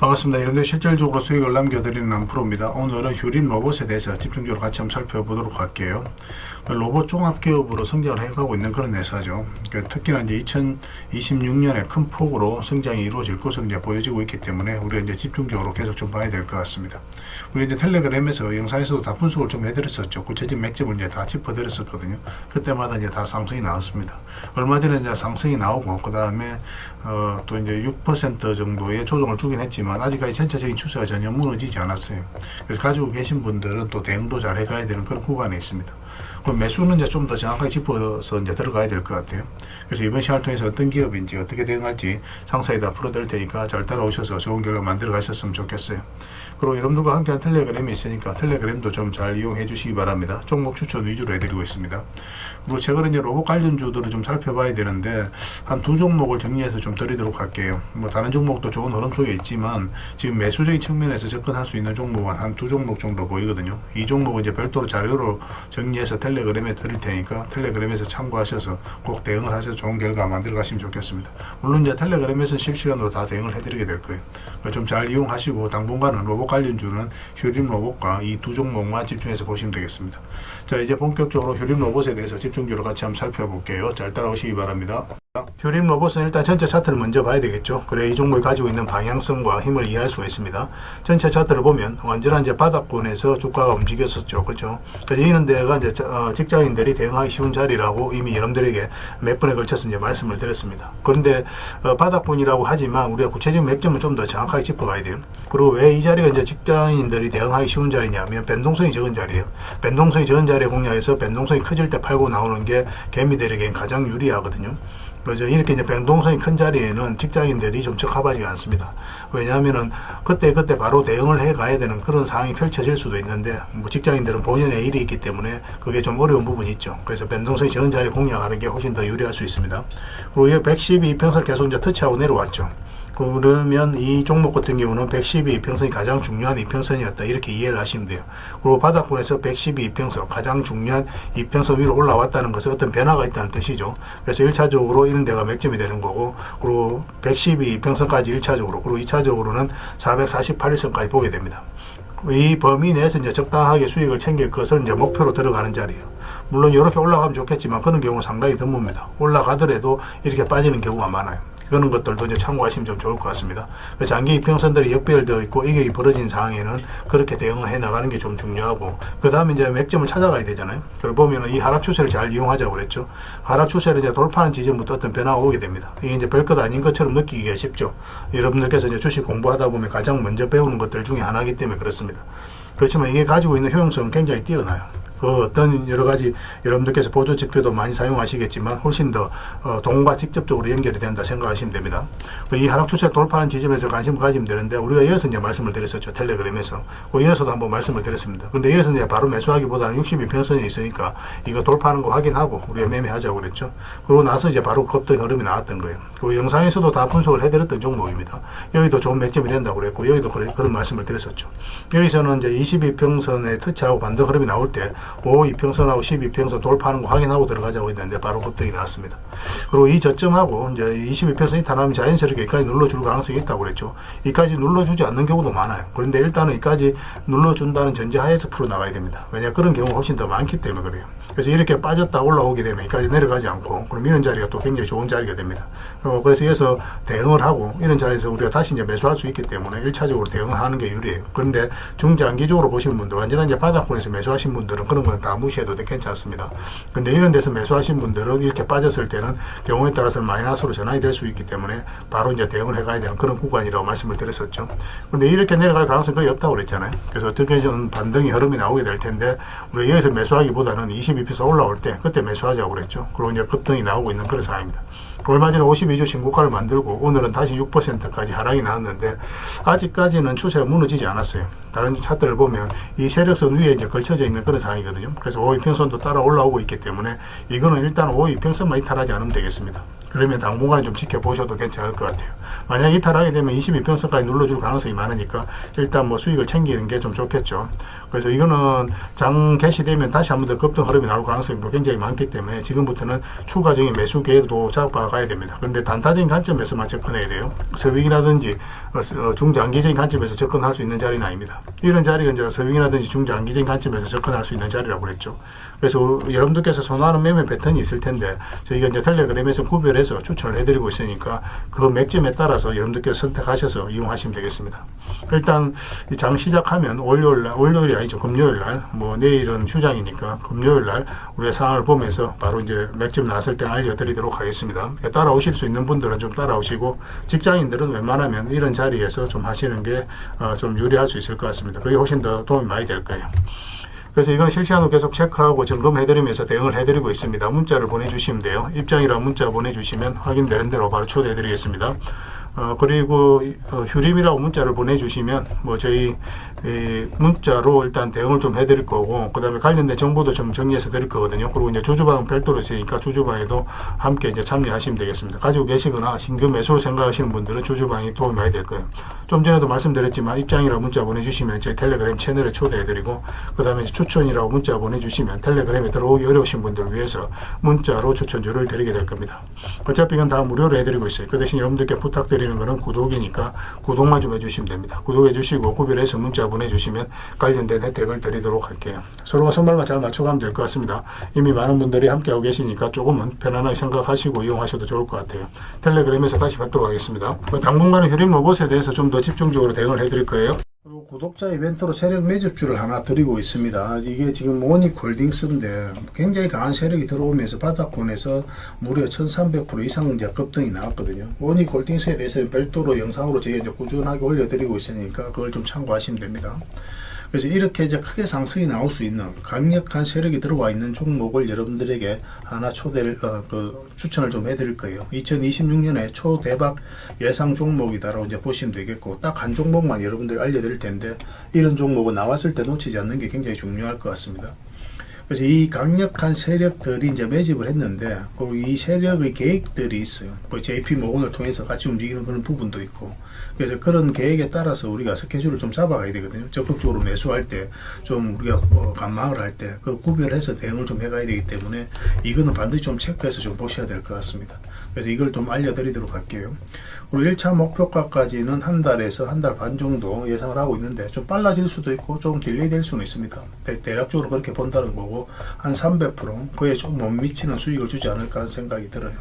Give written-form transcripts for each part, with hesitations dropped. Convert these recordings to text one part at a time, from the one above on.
반갑습니다. 여러분들 실질적으로 수익을 남겨드리는 남프로입니다. 오늘은 휴림 로봇에 대해서 집중적으로 같이 한번 살펴보도록 할게요. 로봇 종합기업으로 성장을 해가고 있는 그런 회사죠. 특히나 이제 2026년에 큰 폭으로 성장이 이루어질 것으로 이제 보여지고 있기 때문에 우리가 이제 집중적으로 계속 좀 봐야 될 것 같습니다. 우리 이제 텔레그램에서 영상에서도 다 분석을 좀 해드렸었죠. 구체적인 맥점을 이제 다 짚어드렸었거든요. 그때마다 이제 다 상승이 나왔습니다. 얼마 전에 이제 상승이 나오고 그 다음에 또 이제 6% 정도의 조정을 주긴 했지만 아직까지 전체적인 추세가 전혀 무너지지 않았어요. 그래서 가지고 계신 분들은 또 대응도 잘 해가야 되는 그런 구간에 있습니다. 그럼 매수는 이제 좀 더 정확하게 짚어서 이제 들어가야 될 것 같아요. 그래서 이번 시간을 통해서 어떤 기업인지 어떻게 대응할지 상세히 다 풀어드릴 테니까 잘 따라오셔서 좋은 결과 만들어 가셨으면 좋겠어요. 그리고 여러분들과 함께한 텔레그램이 있으니까 텔레그램도 좀 잘 이용해 주시기 바랍니다. 종목 추천 위주로 해드리고 있습니다. 그리고 최근에 이제 로봇 관련주들을 좀 살펴봐야 되는데 한 두 종목을 정리해서 좀 드리도록 할게요. 뭐 다른 종목도 좋은 흐름 속에 있지만 지금 매수적인 측면에서 접근할 수 있는 종목은 한 두 종목 정도 보이거든요. 이 종목은 이제 별도로 자료로 정리해서 텔레그램에 드릴 테니까 텔레그램에서 참고하셔서 꼭 대응을 하셔서 좋은 결과 만들어 가시면 좋겠습니다. 물론 이제 텔레그램에서는 실시간으로 다 대응을 해드리게 될 거예요. 좀 잘 이용하시고 당분간은 로봇 관련주는 휴림 로봇과 이 두 종목만 집중해서 보시면 되겠습니다. 자, 이제 본격적으로 휴림 로봇에 대해서 집중적으로 같이 한번 살펴볼게요. 잘 따라오시기 바랍니다. 휴림 로봇은 일단 전체 차트를 먼저 봐야 되겠죠. 그래 이 종목이 가지고 있는 방향성과 힘을 이해할 수가 있습니다. 전체 차트를 보면 완전한 이제 바닥권에서 주가가 움직였었죠. 그렇죠? 그래서 이런 데가 이제 직장인들이 대응하기 쉬운 자리라고 이미 여러분들에게 몇 번에 걸쳐서 이제 말씀을 드렸습니다. 그런데 바닥권이라고 하지만 우리가 구체적인 맥점을 좀 더 정확하게 짚어가야 돼요. 그리고 왜 이 자리가 이제 직장인들이 대응하기 쉬운 자리냐면 변동성이 적은 자리예요. 변동성이 적은 자리에 공략해서 변동성이 커질 때 팔고 나오는 게 개미들에게는 가장 유리하거든요. 그래서 이렇게 이제 변동성이 큰 자리에는 직장인들이 좀 적합하지 않습니다. 왜냐하면은 그때 바로 대응을 해 가야 되는 그런 상황이 펼쳐질 수도 있는데 뭐 직장인들은 본연의 일이 있기 때문에 그게 좀 어려운 부분이 있죠. 그래서 변동성이 적은 자리 공략하는 게 훨씬 더 유리할 수 있습니다. 그리고 이 112평선을 계속 이제 터치하고 내려왔죠. 그러면 이 종목 같은 경우는 112평선이 가장 중요한 이평선이었다 이렇게 이해를 하시면 돼요. 그리고 바닥권에서 112평선 가장 중요한 이평선 위로 올라왔다는 것은 어떤 변화가 있다는 뜻이죠. 그래서 1차적으로 이런 데가 맥점이 되는 거고, 그리고 112평선까지 1차적으로, 그리고 2차적으로는 448일선까지 보게 됩니다. 이 범위 내에서 이제 적당하게 수익을 챙길 것을 이제 목표로 들어가는 자리예요. 물론 이렇게 올라가면 좋겠지만 그런 경우는 상당히 드뭅니다. 올라가더라도 이렇게 빠지는 경우가 많아요. 그런 것들도 이제 참고하시면 좀 좋을 것 같습니다. 장기 이평선들이 역배열되어 있고 이게 벌어진 상황에는 그렇게 대응을 해 나가는 게 좀 중요하고, 그 다음에 이제 맥점을 찾아가야 되잖아요. 그걸 보면은 이 하락 추세를 잘 이용하자고 그랬죠. 하락 추세를 이제 돌파하는 지점부터 어떤 변화가 오게 됩니다. 이게 이제 별것 아닌 것처럼 느끼기가 쉽죠. 여러분들께서 이제 주식 공부하다 보면 가장 먼저 배우는 것들 중에 하나이기 때문에 그렇습니다. 그렇지만 이게 가지고 있는 효용성은 굉장히 뛰어나요. 어떤 여러 가지 여러분들께서 보조 지표도 많이 사용하시겠지만 훨씬 더 돈과 직접적으로 연결이 된다 생각하시면 됩니다. 이 하락 추세 돌파하는 지점에서 관심을 가지면 되는데 우리가 이어서 이제 말씀을 드렸었죠. 텔레그램에서. 이어서도 한번 말씀을 드렸습니다. 그런데 이어서 이제 바로 매수하기보다는 62평선이 있으니까 이거 돌파하는 거 확인하고 우리가 매매하자고 그랬죠. 그러고 나서 이제 바로 급등 흐름이 나왔던 거예요. 그 영상에서도 다 분석을 해드렸던 종목입니다. 여기도 좋은 맥점이 된다고 그랬고 여기도 그런 말씀을 드렸었죠. 여기서는 이제 22평선에 터치하고 반등 흐름이 나올 때 5이평선하고 12평선 돌파하는 거 확인하고 들어가자고 했는데 바로 급등이 나왔습니다. 그리고 이 저점하고 이제 22평선이 이탈하면 자연스럽게 여기까지 눌러줄 가능성이 있다고 그랬죠. 여기까지 눌러주지 않는 경우도 많아요. 그런데 일단은 여기까지 눌러준다는 전제하에서 풀어나가야 됩니다. 왜냐 그런 경우가 훨씬 더 많기 때문에 그래요. 그래서 이렇게 빠졌다 올라오게 되면 여기까지 내려가지 않고 그럼 이런 자리가 또 굉장히 좋은 자리가 됩니다. 그래서 여기서 대응을 하고 이런 자리에서 우리가 다시 이제 매수할 수 있기 때문에 1차적으로 대응을 하는 게 유리해요. 그런데 중장기적으로 보시는 분들, 완전한 이제 바닥권에서 매수하신 분들은 그런 건 다 무시해도 괜찮습니다. 근데 이런 데서 매수하신 분들은 이렇게 빠졌을 때는 경우에 따라서는 마이너스로 전환이 될 수 있기 때문에 바로 이제 대응을 해가야 되는 그런 구간이라고 말씀을 드렸었죠. 그런데 이렇게 내려갈 가능성이 거의 없다고 그랬잖아요. 그래서 어떻게든 반등이 흐름이 나오게 될 텐데 우리가 여기서 매수하기보다는 22피서 올라올 때 그때 매수하자고 그랬죠. 그리고 이제 급등이 나오고 있는 그런 상황입니다. 얼마 전에 52주 신고가를 만들고 오늘은 다시 6%까지 하락이 나왔는데 아직까지는 추세가 무너지지 않았어요. 다른 차트를 보면 이 세력선 위에 이제 걸쳐져 있는 그런 상황이거든요. 그래서 5이평선도 따라 올라오고 있기 때문에 이거는 일단 5이평선만 이탈하지 않으면 되겠습니다. 그러면 당분간은 좀 지켜보셔도 괜찮을 것 같아요. 만약 이탈하게 되면 22평선까지 눌러줄 가능성이 많으니까 일단 뭐 수익을 챙기는 게 좀 좋겠죠. 그래서 이거는 장 개시되면 다시 한번 더 급등 흐름이 나올 가능성이 굉장히 많기 때문에 지금부터는 추가적인 매수 기회도 잡아 가야 됩니다. 그런데 단타적인 관점에서만 접근해야 돼요. 서윙이라든지 중장기적인 관점에서 접근할 수 있는 자리는 아닙니다. 이런 자리가 이제 서윙이라든지 중장기적인 관점에서 접근할 수 있는 자리라고 그랬죠. 그래서 여러분들께서 선호하는 매매 패턴이 있을 텐데 저희가 이제 텔레그램에서 구별해서 추천을 해드리고 있으니까 그 맥점에 따라서 여러분들께서 선택하셔서 이용하시면 되겠습니다. 일단 장 시작하면 월요일이 아니죠. 금요일날, 뭐 내일은 휴장이니까 금요일날 우리가 상황을 보면서 바로 이제 맥점 나왔을 때 알려드리도록 하겠습니다. 따라오실 수 있는 분들은 좀 따라오시고, 직장인들은 웬만하면 이런 자리에서 좀 하시는 게 좀 유리할 수 있을 것 같습니다. 그게 훨씬 더 도움이 많이 될 거예요. 그래서 이건 실시간으로 계속 체크하고 점검해드리면서 대응을 해드리고 있습니다. 문자를 보내주시면 돼요. 입장이라는 문자 보내주시면 확인되는 대로 바로 초대해드리겠습니다. 그리고 휴림이라고 문자를 보내주시면 뭐 저희 문자로 일단 대응을 좀 해드릴 거고, 그 다음에 관련된 정보도 좀 정리해서 드릴 거거든요. 그리고 이제 주주방은 별도로 있으니까 주주방에도 함께 이제 참여하시면 되겠습니다. 가지고 계시거나 신규 매수를 생각하시는 분들은 주주방이 도움이 많이 될 거예요. 좀 전에도 말씀드렸지만 입장이라고 문자 보내주시면 제 텔레그램 채널에 초대해드리고, 그 다음에 추천이라고 문자 보내주시면 텔레그램에 들어오기 어려우신 분들을 위해서 문자로 추천주를 드리게 될 겁니다. 어차피 이건 다 무료로 해드리고 있어요. 그 대신 여러분들께 부탁드리는 거는 구독이니까 구독만 좀 해주시면 됩니다. 구독해 주시고 구별해서 문자 보내주시면 관련된 혜택을 드리도록 할게요. 서로가 손발만 잘 맞춰가면 될 것 같습니다. 이미 많은 분들이 함께하고 계시니까 조금은 편안하게 생각하시고 이용하셔도 좋을 것 같아요. 텔레그램에서 다시 뵙도록 하겠습니다. 당분간은 휴림 로봇에 대해서 좀 더 집중적으로 대응을 해드릴 거예요. 그리고 구독자 이벤트로 세력 매집주를 하나 드리고 있습니다. 이게 지금 모닉홀딩스인데 굉장히 강한 세력이 들어오면서 바닥권에서 무려 1300% 이상 이제 급등이 나왔거든요. 모닉홀딩스에 대해서는 별도로 영상으로 저희가 이제 꾸준하게 올려드리고 있으니까 그걸 좀 참고하시면 됩니다. 그래서 이렇게 이제 크게 상승이 나올 수 있는 강력한 세력이 들어와 있는 종목을 여러분들에게 하나 추천을 좀 해드릴 거예요. 2026년에 초대박 예상 종목이다라고 이제 보시면 되겠고, 딱 한 종목만 여러분들 알려드릴 텐데, 이런 종목은 나왔을 때 놓치지 않는 게 굉장히 중요할 것 같습니다. 그래서 이 강력한 세력들이 이제 매집을 했는데, 그리고 이 세력의 계획들이 있어요. JP 모건을 통해서 같이 움직이는 그런 부분도 있고, 그래서 그런 계획에 따라서 우리가 스케줄을 좀 잡아가야 되거든요. 적극적으로 매수할 때, 좀 우리가 관망을 할 때, 그 구별해서 대응을 좀 해가야 되기 때문에, 이거는 반드시 좀 체크해서 좀 보셔야 될 것 같습니다. 그래서 이걸 좀 알려드리도록 할게요. 그리고 1차 목표가까지는 한 달에서 한 달 반 정도 예상을 하고 있는데, 좀 빨라질 수도 있고, 조금 딜레이 될 수는 있습니다. 대략적으로 그렇게 본다는 거고, 한 300%, 그에 좀 못 미치는 수익을 주지 않을까 하는 생각이 들어요.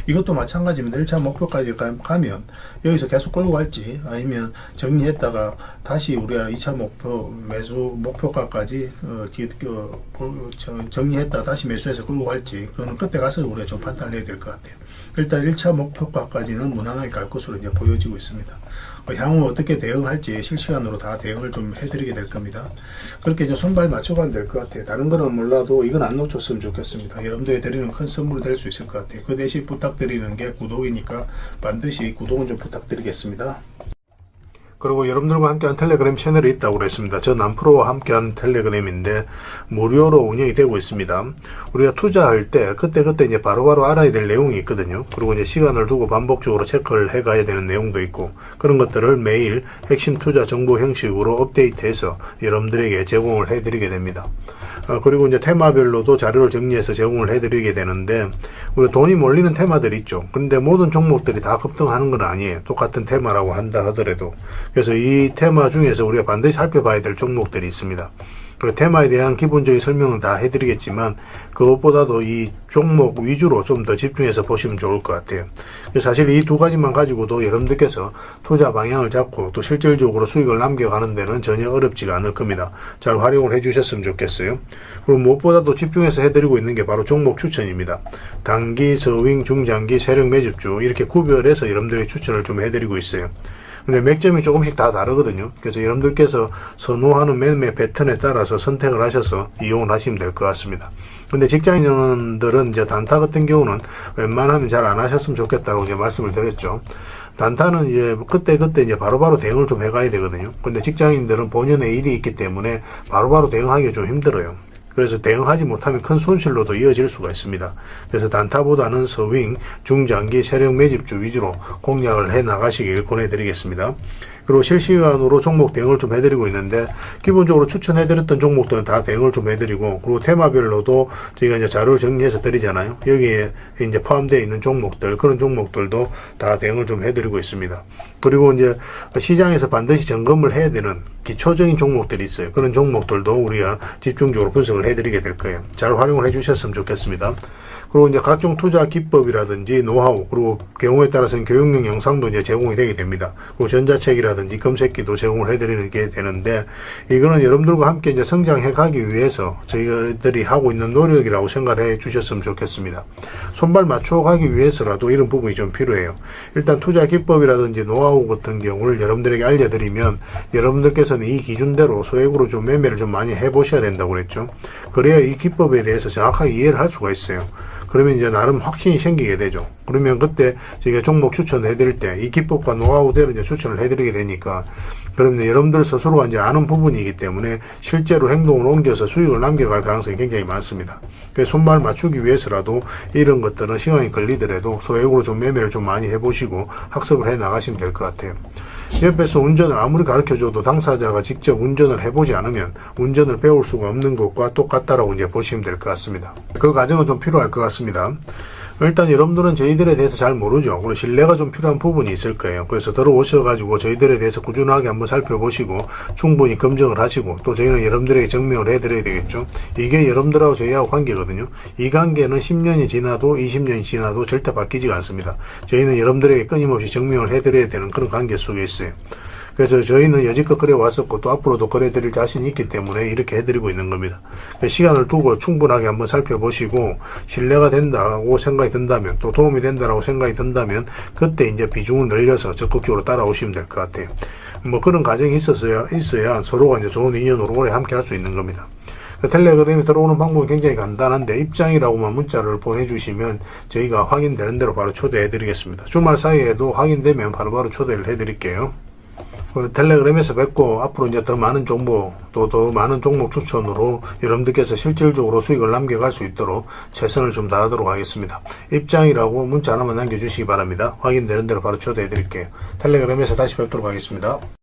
이것도 마찬가지입니다. 1차 목표까지 가면, 여기서 계속 끌고 갈지, 아니면 정리했다가 다시 우리가 2차 매수 목표가까지 정리했다가 다시 매수해서 끌고 갈지, 그거는 그때 가서 우리가 좀 판단을 해야 될 것 같아요. 일단 1차 목표가까지는 무난하게 갈 것으로 이제 보여지고 있습니다. 향후 어떻게 대응할지 실시간으로 다 대응을 좀 해드리게 될 겁니다. 그렇게 이제 손발 맞춰가면 될 것 같아요. 다른 거는 몰라도 이건 안 놓쳤으면 좋겠습니다. 여러분들이 드리는 큰 선물이 될 수 있을 것 같아요. 그 대신 부탁드리는 게 구독이니까 반드시 구독은 좀 부탁드리겠습니다. 그리고 여러분들과 함께한 텔레그램 채널이 있다고 그랬습니다. 저 남프로와 함께한 텔레그램인데 무료로 운영이 되고 있습니다. 우리가 투자할 때 그때 이제 바로바로 알아야 될 내용이 있거든요. 그리고 이제 시간을 두고 반복적으로 체크를 해가야 되는 내용도 있고, 그런 것들을 매일 핵심 투자 정보 형식으로 업데이트해서 여러분들에게 제공을 해드리게 됩니다. 그리고 이제 테마별로도 자료를 정리해서 제공을 해드리게 되는데, 우리 돈이 몰리는 테마들이 있죠. 그런데 모든 종목들이 다 급등하는 건 아니에요. 똑같은 테마라고 한다 하더라도. 그래서 이 테마 중에서 우리가 반드시 살펴봐야 될 종목들이 있습니다. 그 테마에 대한 기본적인 설명은 다 해드리겠지만, 그것보다도 이 종목 위주로 좀 더 집중해서 보시면 좋을 것 같아요. 사실 이 두 가지만 가지고도 여러분들께서 투자 방향을 잡고 또 실질적으로 수익을 남겨가는 데는 전혀 어렵지가 않을 겁니다. 잘 활용을 해주셨으면 좋겠어요. 그리고 무엇보다도 집중해서 해드리고 있는 게 바로 종목 추천입니다. 단기, 서윙, 중장기, 세력 매집주 이렇게 구별해서 여러분들이 추천을 좀 해드리고 있어요. 근데 맥점이 조금씩 다 다르거든요. 그래서 여러분들께서 선호하는 매매 패턴에 따라서 선택을 하셔서 이용을 하시면 될 것 같습니다. 근데 직장인들은 이제 단타 같은 경우는 웬만하면 잘 안 하셨으면 좋겠다고 이제 말씀을 드렸죠. 단타는 이제 그때 이제 바로바로 대응을 좀 해가야 되거든요. 근데 직장인들은 본연의 일이 있기 때문에 바로바로 대응하기가 좀 힘들어요. 그래서 대응하지 못하면 큰 손실로도 이어질 수가 있습니다. 그래서 단타보다는 서윙, 중장기, 세력 매집주 위주로 공략을 해 나가시길 권해드리겠습니다. 그리고 실시간으로 종목 대응을 좀 해드리고 있는데, 기본적으로 추천해드렸던 종목들은 다 대응을 좀 해드리고, 그리고 테마별로도 저희가 이제 자료를 정리해서 드리잖아요. 여기에 이제 포함되어 있는 종목들, 그런 종목들도 다 대응을 좀 해드리고 있습니다. 그리고 이제 시장에서 반드시 점검을 해야 되는 기초적인 종목들이 있어요. 그런 종목들도 우리가 집중적으로 분석을 해드리게 될 거예요. 잘 활용을 해주셨으면 좋겠습니다. 그리고 이제 각종 투자 기법이라든지 노하우, 그리고 경우에 따라서는 교육용 영상도 이제 제공이 되게 됩니다. 그리고 전자책이라든지 검색기도 제공을 해드리는 게 되는데, 이거는 여러분들과 함께 이제 성장해 가기 위해서 저희들이 하고 있는 노력이라고 생각을 해 주셨으면 좋겠습니다. 손발 맞춰 가기 위해서라도 이런 부분이 좀 필요해요. 일단 투자 기법이라든지 노하우 같은 경우를 여러분들에게 알려드리면, 여러분들께서는 이 기준대로 소액으로 좀 매매를 좀 많이 해보셔야 된다고 그랬죠. 그래야 이 기법에 대해서 정확하게 이해를 할 수가 있어요. 그러면 이제 나름 확신이 생기게 되죠. 그러면 그때 저희가 종목 추천을 해드릴 때 이 기법과 노하우대로 이제 추천을 해드리게 되니까, 그러면 여러분들 스스로가 이제 아는 부분이기 때문에 실제로 행동을 옮겨서 수익을 남겨갈 가능성이 굉장히 많습니다. 그래서 손발 맞추기 위해서라도 이런 것들은 시간이 걸리더라도 소액으로 좀 매매를 좀 많이 해보시고 학습을 해 나가시면 될 것 같아요. 옆에서 운전을 아무리 가르쳐줘도 당사자가 직접 운전을 해보지 않으면 운전을 배울 수가 없는 것과 똑같다라고 이제 보시면 될 것 같습니다. 그 과정은 좀 필요할 것 같습니다. 일단 여러분들은 저희들에 대해서 잘 모르죠. 그리고 신뢰가 좀 필요한 부분이 있을 거예요. 그래서 들어오셔가지고 저희들에 대해서 꾸준하게 한번 살펴보시고 충분히 검증을 하시고, 또 저희는 여러분들에게 증명을 해드려야 되겠죠. 이게 여러분들하고 저희하고 관계거든요. 이 관계는 10년이 지나도 20년이 지나도 절대 바뀌지가 않습니다. 저희는 여러분들에게 끊임없이 증명을 해드려야 되는 그런 관계 속에 있어요. 그래서 저희는 여지껏 그래 왔었고 또 앞으로도 그래 드릴 자신이 있기 때문에 이렇게 해드리고 있는 겁니다. 시간을 두고 충분하게 한번 살펴보시고 신뢰가 된다고 생각이 든다면, 또 도움이 된다고 생각이 든다면 그때 이제 비중을 늘려서 적극적으로 따라오시면 될 것 같아요. 뭐 그런 과정이 있어야 서로가 이제 좋은 인연으로 오래 함께 할 수 있는 겁니다. 텔레그램에 들어오는 방법이 굉장히 간단한데, 입장이라고만 문자를 보내주시면 저희가 확인되는 대로 바로 초대해 드리겠습니다. 주말 사이에도 확인되면 바로바로 초대를 해 드릴게요. 텔레그램에서 뵙고, 앞으로 이제 더 많은 정보, 또 더 많은 종목 추천으로 여러분들께서 실질적으로 수익을 남겨갈 수 있도록 최선을 좀 다하도록 하겠습니다. 입장이라고 문자 하나만 남겨주시기 바랍니다. 확인되는 대로 바로 초대해 드릴게요. 텔레그램에서 다시 뵙도록 하겠습니다.